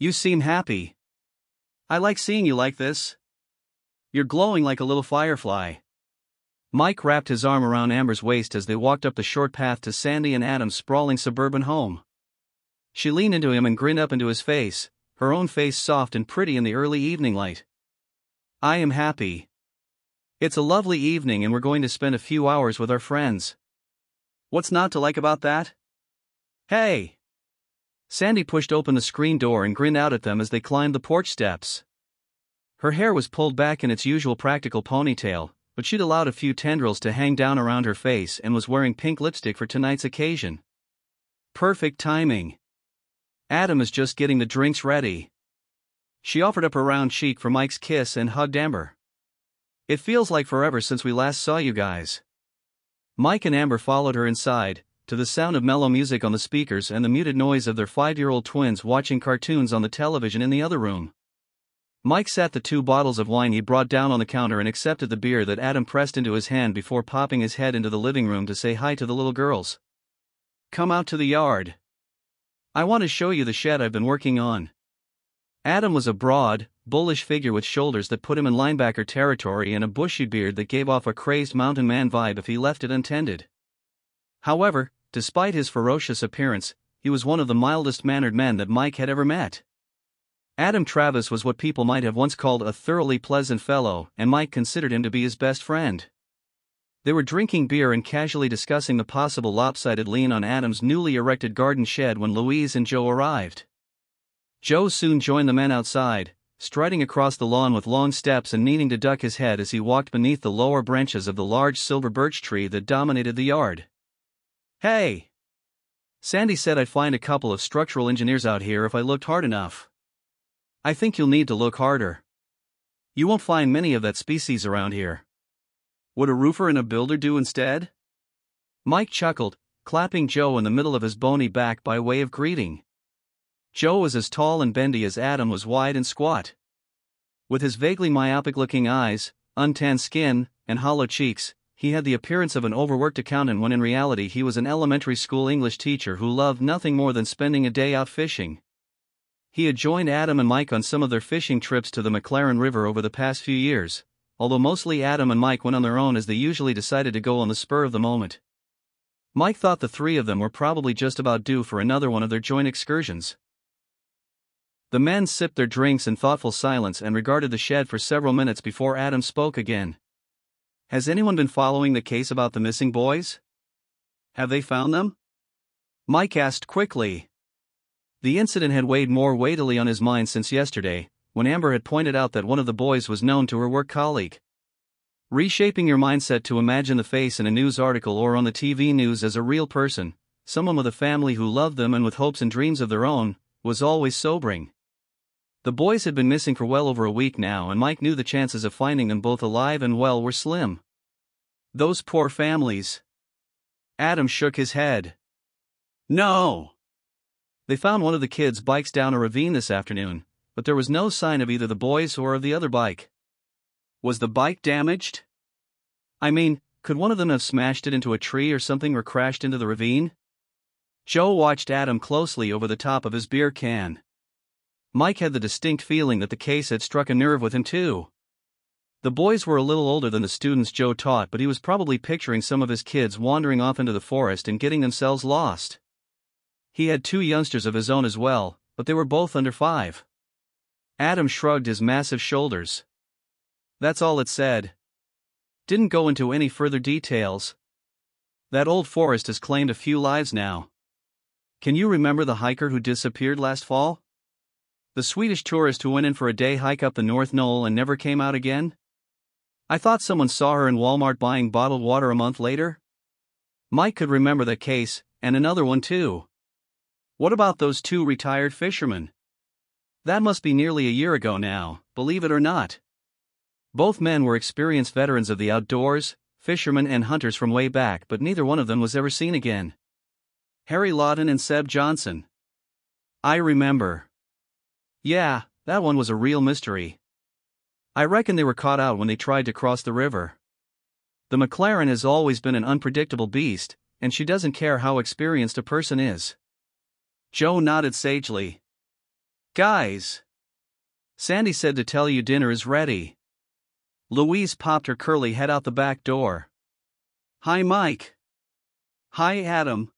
You seem happy. I like seeing you like this. You're glowing like a little firefly. Mike wrapped his arm around Amber's waist as they walked up the short path to Sandy and Adam's sprawling suburban home. She leaned into him and grinned up into his face, her own face soft and pretty in the early evening light. I am happy. It's a lovely evening and we're going to spend a few hours with our friends. What's not to like about that? Hey! Sandy pushed open the screen door and grinned out at them as they climbed the porch steps. Her hair was pulled back in its usual practical ponytail, but she'd allowed a few tendrils to hang down around her face and was wearing pink lipstick for tonight's occasion. Perfect timing. Adam is just getting the drinks ready. She offered up her round cheek for Mike's kiss and hugged Amber. It feels like forever since we last saw you guys. Mike and Amber followed her inside, to the sound of mellow music on the speakers and the muted noise of their 5-year-old twins watching cartoons on the television in the other room. Mike sat the 2 bottles of wine he brought down on the counter and accepted the beer that Adam pressed into his hand before popping his head into the living room to say hi to the little girls. Come out to the yard. I want to show you the shed I've been working on. Adam was a broad, bullish figure with shoulders that put him in linebacker territory and a bushy beard that gave off a crazed mountain man vibe if he left it untended. However, despite his ferocious appearance, he was one of the mildest-mannered men that Mike had ever met. Adam Travis was what people might have once called a thoroughly pleasant fellow, and Mike considered him to be his best friend. They were drinking beer and casually discussing the possible lopsided lien on Adam's newly erected garden shed when Louise and Joe arrived. Joe soon joined the men outside, striding across the lawn with long steps and needing to duck his head as he walked beneath the lower branches of the large silver birch tree that dominated the yard. Hey! Sandy said I'd find a couple of structural engineers out here if I looked hard enough. I think you'll need to look harder. You won't find many of that species around here. Would a roofer and a builder do instead? Mike chuckled, clapping Joe in the middle of his bony back by way of greeting. Joe was as tall and bendy as Adam was wide and squat. With his vaguely myopic-looking eyes, untanned skin, and hollow cheeks, he had the appearance of an overworked accountant when in reality he was an elementary school English teacher who loved nothing more than spending a day out fishing. He had joined Adam and Mike on some of their fishing trips to the McLaren River over the past few years, although mostly Adam and Mike went on their own as they usually decided to go on the spur of the moment. Mike thought the 3 of them were probably just about due for another one of their joint excursions. The men sipped their drinks in thoughtful silence and regarded the shed for several minutes before Adam spoke again. Has anyone been following the case about the missing boys? Have they found them? Mike asked quickly. The incident had weighed more weightily on his mind since yesterday, when Amber had pointed out that one of the boys was known to her work colleague. Reshaping your mindset to imagine the face in a news article or on the TV news as a real person, someone with a family who loved them and with hopes and dreams of their own, was always sobering. The boys had been missing for well over a week now, and Mike knew the chances of finding them both alive and well were slim. Those poor families. Adam shook his head. No. They found one of the kids' bikes down a ravine this afternoon, but there was no sign of either the boys or of the other bike. Was the bike damaged? I mean, could one of them have smashed it into a tree or something or crashed into the ravine? Joe watched Adam closely over the top of his beer can. Mike had the distinct feeling that the case had struck a nerve with him too. The boys were a little older than the students Joe taught, but he was probably picturing some of his kids wandering off into the forest and getting themselves lost. He had 2 youngsters of his own as well, but they were both under 5. Adam shrugged his massive shoulders. That's all it said. Didn't go into any further details. That old forest has claimed a few lives now. Can you remember the hiker who disappeared last fall? The Swedish tourist who went in for a day hike up the North Knoll and never came out again? I thought someone saw her in Walmart buying bottled water a month later. Mike could remember that case, and another one too. What about those 2 retired fishermen? That must be nearly a year ago now, believe it or not. Both men were experienced veterans of the outdoors, fishermen and hunters from way back, but neither one of them was ever seen again. Harry Lawton and Seb Johnson. I remember. Yeah, that one was a real mystery. I reckon they were caught out when they tried to cross the river. The McLaren has always been an unpredictable beast, and she doesn't care how experienced a person is. Joe nodded sagely. Guys! Sandy said to tell you dinner is ready. Louise popped her curly head out the back door. Hi, Mike. Hi, Adam.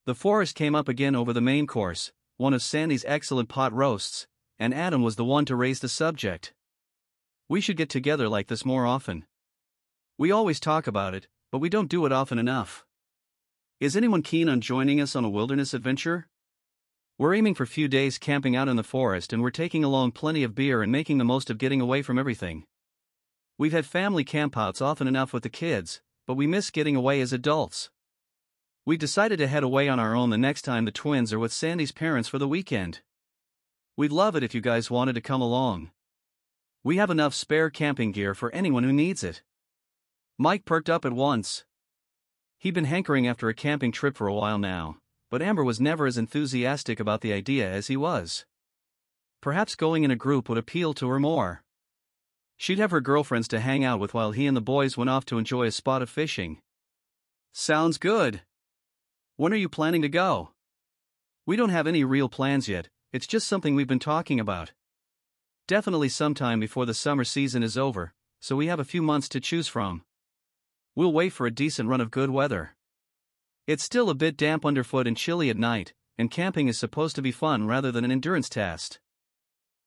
The forest came up again over the main course, one of Sandy's excellent pot roasts, and Adam was the one to raise the subject. We should get together like this more often. We always talk about it, but we don't do it often enough. Is anyone keen on joining us on a wilderness adventure? We're aiming for a few days camping out in the forest, and we're taking along plenty of beer and making the most of getting away from everything. We've had family campouts often enough with the kids, but we miss getting away as adults. We decided to head away on our own the next time the twins are with Sandy's parents for the weekend. We'd love it if you guys wanted to come along. We have enough spare camping gear for anyone who needs it. Mike perked up at once. He'd been hankering after a camping trip for a while now, but Amber was never as enthusiastic about the idea as he was. Perhaps going in a group would appeal to her more. She'd have her girlfriends to hang out with while he and the boys went off to enjoy a spot of fishing. Sounds good. When are you planning to go? We don't have any real plans yet, it's just something we've been talking about. Definitely sometime before the summer season is over, so we have a few months to choose from. We'll wait for a decent run of good weather. It's still a bit damp underfoot and chilly at night, and camping is supposed to be fun rather than an endurance test.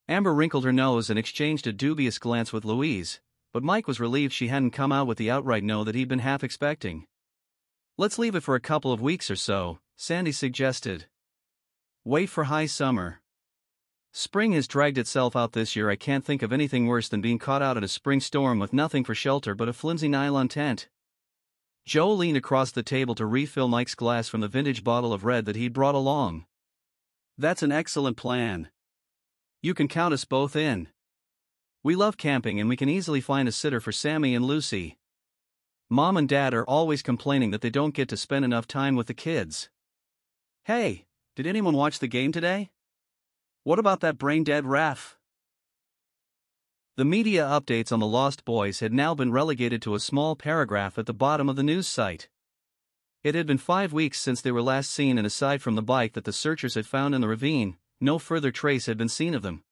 Amber wrinkled her nose and exchanged a dubious glance with Louise, but Mike was relieved she hadn't come out with the outright no that he'd been half expecting. Let's leave it for a couple of weeks or so, Sandy suggested. Wait for high summer. Spring has dragged itself out this year. I can't think of anything worse than being caught out in a spring storm with nothing for shelter but a flimsy nylon tent. Joe leaned across the table to refill Mike's glass from the vintage bottle of red that he'd brought along. That's an excellent plan. You can count us both in. We love camping and we can easily find a sitter for Sammy and Lucy. Mom and Dad are always complaining that they don't get to spend enough time with the kids. Hey, did anyone watch the game today? What about that brain-dead ref? The media updates on the Lost Boys had now been relegated to a small paragraph at the bottom of the news site. It had been 5 weeks since they were last seen, and aside from the bike that the searchers had found in the ravine, no further trace had been seen of them.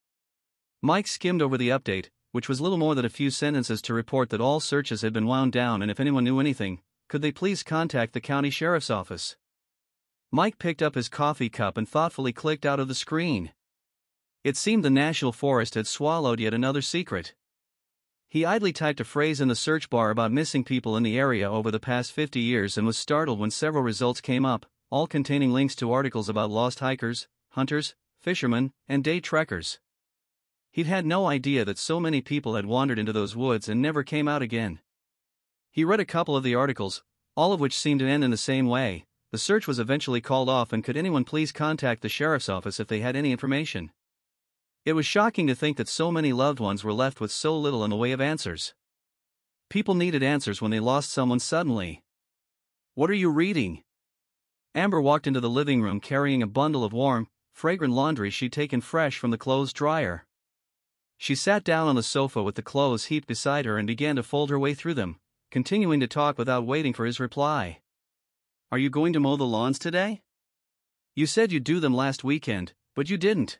Mike skimmed over the update, which was little more than a few sentences to report that all searches had been wound down, and if anyone knew anything, could they please contact the county sheriff's office. Mike picked up his coffee cup and thoughtfully clicked out of the screen. It seemed the National Forest had swallowed yet another secret. He idly typed a phrase in the search bar about missing people in the area over the past 50 years and was startled when several results came up, all containing links to articles about lost hikers, hunters, fishermen, and day trekkers. He'd had no idea that so many people had wandered into those woods and never came out again. He read a couple of the articles, all of which seemed to end in the same way. The search was eventually called off, and could anyone please contact the sheriff's office if they had any information. It was shocking to think that so many loved ones were left with so little in the way of answers. People needed answers when they lost someone suddenly. What are you reading? Amber walked into the living room carrying a bundle of warm, fragrant laundry she'd taken fresh from the clothes dryer. She sat down on the sofa with the clothes heaped beside her and began to fold her way through them, continuing to talk without waiting for his reply. Are you going to mow the lawns today? You said you'd do them last weekend, but you didn't.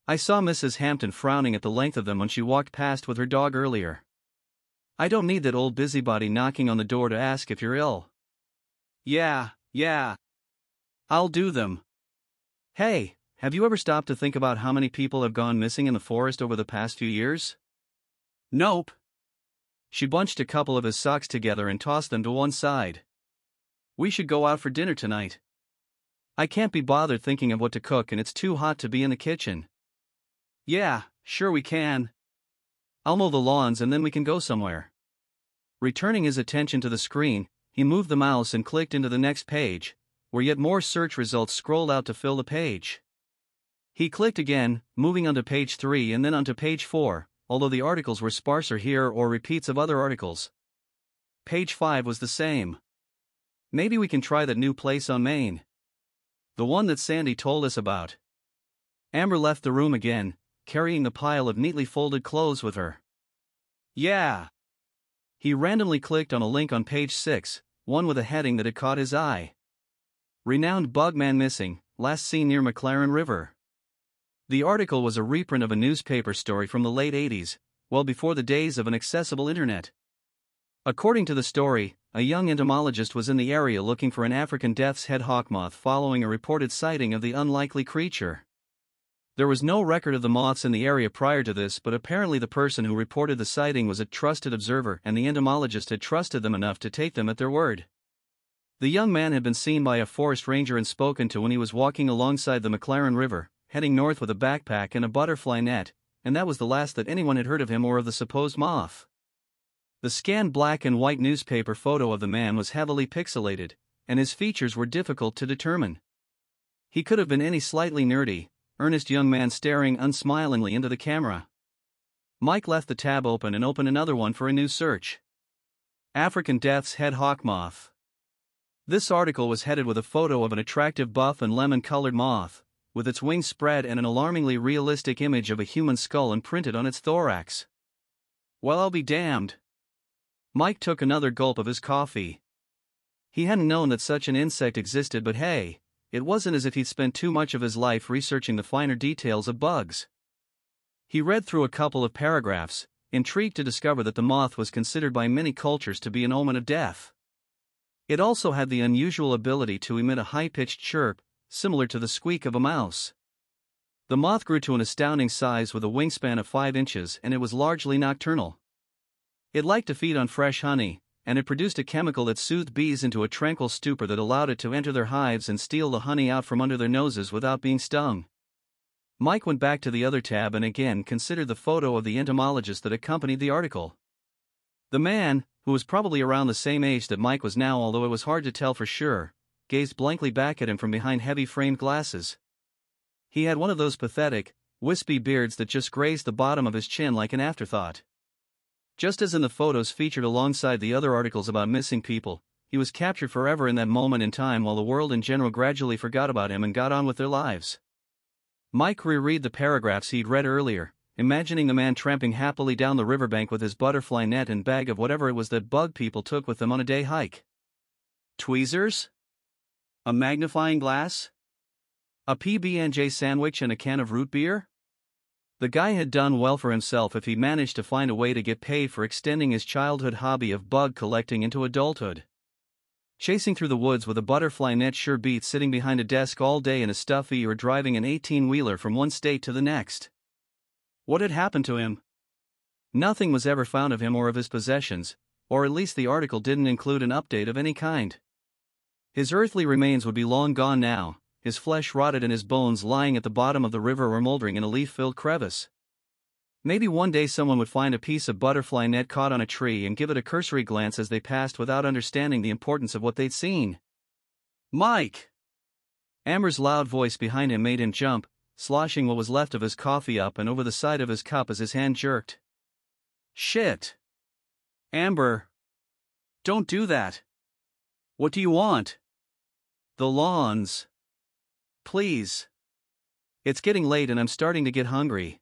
I saw Mrs. Hampton frowning at the length of them when she walked past with her dog earlier. I don't need that old busybody knocking on the door to ask if you're ill. Yeah. I'll do them. Hey, have you ever stopped to think about how many people have gone missing in the forest over the past few years? Nope. She bunched a couple of his socks together and tossed them to one side. We should go out for dinner tonight. I can't be bothered thinking of what to cook, and it's too hot to be in the kitchen. Yeah, sure we can. I'll mow the lawns and then we can go somewhere. Returning his attention to the screen, he moved the mouse and clicked into the next page, where yet more search results scrolled out to fill the page. He clicked again, moving onto page 3 and then onto page 4, although the articles were sparser here or repeats of other articles. Page 5 was the same. Maybe we can try that new place on Main. The one that Sandy told us about. Amber left the room again, carrying the pile of neatly folded clothes with her. Yeah. He randomly clicked on a link on page 6, one with a heading that had caught his eye. Renowned bugman missing, last seen near McLaren River. The article was a reprint of a newspaper story from the late 80s, well before the days of an accessible internet. According to the story, a young entomologist was in the area looking for an African death's head hawkmoth following a reported sighting of the unlikely creature. There was no record of the moths in the area prior to this, but apparently the person who reported the sighting was a trusted observer and the entomologist had trusted them enough to take them at their word. The young man had been seen by a forest ranger and spoken to when he was walking alongside the McLaren River, heading north with a backpack and a butterfly net, and that was the last that anyone had heard of him or of the supposed moth. The scanned black and white newspaper photo of the man was heavily pixelated, and his features were difficult to determine. He could have been any slightly nerdy, earnest young man staring unsmilingly into the camera. Mike left the tab open and opened another one for a new search. African death's head hawkmoth. This article was headed with a photo of an attractive buff and lemon-colored moth, with its wings spread and an alarmingly realistic image of a human skull imprinted on its thorax. Well, I'll be damned. Mike took another gulp of his coffee. He hadn't known that such an insect existed, but hey, it wasn't as if he'd spent too much of his life researching the finer details of bugs. He read through a couple of paragraphs, intrigued to discover that the moth was considered by many cultures to be an omen of death. It also had the unusual ability to emit a high-pitched chirp, similar to the squeak of a mouse. The moth grew to an astounding size with a wingspan of 5 inches, and it was largely nocturnal. It liked to feed on fresh honey, and it produced a chemical that soothed bees into a tranquil stupor that allowed it to enter their hives and steal the honey out from under their noses without being stung. Mike went back to the other tab and again considered the photo of the entomologist that accompanied the article. The man, who was probably around the same age that Mike was now, although it was hard to tell for sure, gazed blankly back at him from behind heavy framed glasses. He had one of those pathetic, wispy beards that just grazed the bottom of his chin like an afterthought. Just as in the photos featured alongside the other articles about missing people, he was captured forever in that moment in time while the world in general gradually forgot about him and got on with their lives. Mike reread the paragraphs he'd read earlier, imagining the man tramping happily down the riverbank with his butterfly net and bag of whatever it was that bug people took with them on a day hike. Tweezers? A magnifying glass? A PB&J sandwich and a can of root beer? The guy had done well for himself if he managed to find a way to get paid for extending his childhood hobby of bug collecting into adulthood. Chasing through the woods with a butterfly net sure beats sitting behind a desk all day in a stuffy or driving an 18-wheeler from one state to the next. What had happened to him? Nothing was ever found of him or of his possessions, or at least the article didn't include an update of any kind. His earthly remains would be long gone now, his flesh rotted and his bones lying at the bottom of the river or moldering in a leaf-filled crevice. Maybe one day someone would find a piece of butterfly net caught on a tree and give it a cursory glance as they passed without understanding the importance of what they'd seen. Mike! Amber's loud voice behind him made him jump, sloshing what was left of his coffee up and over the side of his cup as his hand jerked. Shit! Amber! Don't do that! What do you want? The lawns. Please. It's getting late and I'm starting to get hungry.